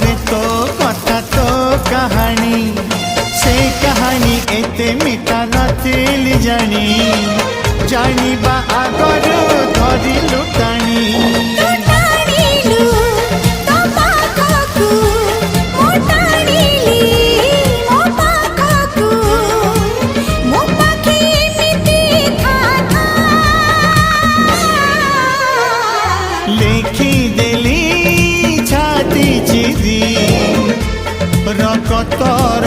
रे तो कथा तो कहानी से कहानी एते मिठा नथिली जानी जानिबा आगरु धरिलु टाणी लेखी देली छाती चिरी रकतर